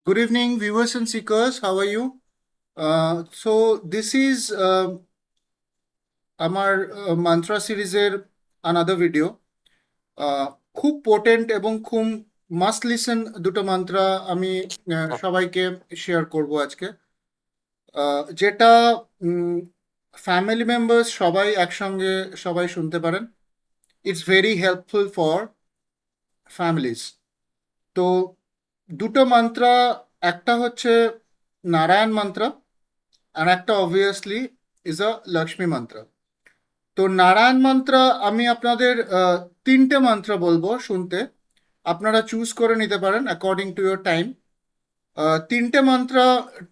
Good evening, viewers and seekers. How are you? So this is আমার mantra সিরিজের another video. খুব potent এবং খুব মাস্ট লিসেন দুটো মান্ত্রা আমি সবাইকে শেয়ার করব আজকে, যেটা ফ্যামিলি মেম্বার্স সবাই একসঙ্গে সবাই শুনতে পারেন। It's very helpful for families. তো দুটো মান্ত্রা, একটা হচ্ছে নারায়ণ মন্ত্র আর একটা অবভিয়াসলি ইজ আ লক্ষ্মী মন্ত্র। তো নারায়ণ মন্ত্র আমি আপনাদের তিনটে মন্ত্র বলবো শুনতে, আপনারা চুজ করে নিতে পারেন অ্যাকর্ডিং টু ইয়োর টাইম। তিনটে মন্ত্র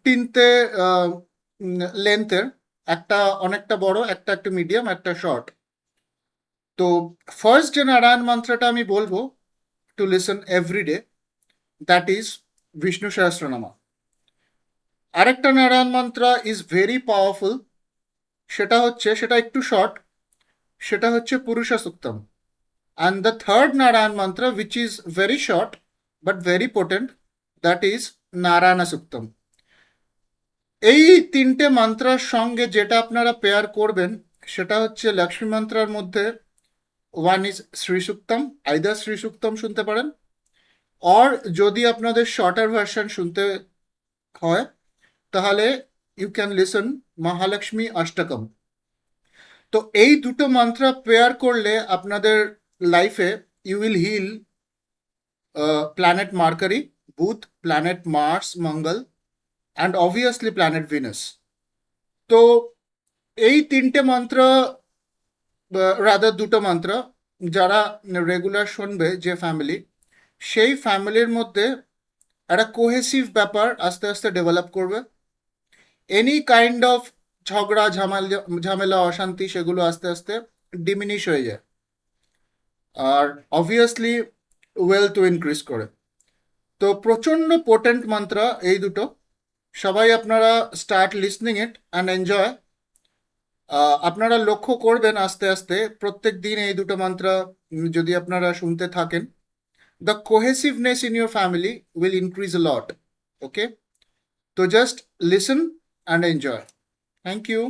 তিনটে লেন্থের, একটা অনেকটা বড়, একটা একটু মিডিয়াম, একটা শর্ট। তো ফার্স্ট যে নারায়ণ মন্ত্রটা আমি বলবো to listen everyday, that is Vishnu Sahasranama. আরেকটা নারায়ণ মন্ত্র ইজ ভেরি পাওয়ারফুল, সেটা একটু শর্ট, সেটা হচ্ছে purusha সুক্তম। And the third Narayan mantra, which is very short but very potent, that is Narayana Suktam. এই তিনটে মন্ত্রার সঙ্গে যেটা আপনারা পেয়ার করবেন সেটা হচ্ছে লক্ষ্মী মন্ত্রার মধ্যে one is Shri Suktam, either Shri Suktam শুনতে পারেন, অর যদি আপনাদের শর্টার ভার্সন শুনতে হয় তাহলে you can listen Mahalakshmi Ashtakam. তো এই দুটো মন্ত্র পেয়ার করলে আপনাদের লাইফে you will heal planet Mercury, Budh, planet Mars, Mangal, and obviously planet Venus. তো এই তিনটে মন্ত্র, রাদার দুটো মন্ত্র, যারা রেগুলার শুনবে যে ফ্যামিলি, সেই ফ্যামিলির মধ্যে একটা কোহেসিভ ব্যাপার আস্তে আস্তে ডেভেলপ করবে। এনি কাইন্ড অফ ঝগড়া ঝামেলা অশান্তি সেগুলো আস্তে আস্তে ডিমিনিশ হয়ে যায়, আর অবভিয়াসলি ওয়েলথ ইনক্রিজ করে। তো প্রচণ্ড পোটেন্ট মন্ত্র এই দুটো, সবাই আপনারা start listening it and enjoy. আপনারা লক্ষ্য করবেন আস্তে আস্তে প্রত্যেক দিন এই দুটো মন্ত্র যদি আপনারা শুনতে থাকেন, the cohesiveness in your family will increase a lot. Okay, তো just listen and enjoy. Thank you.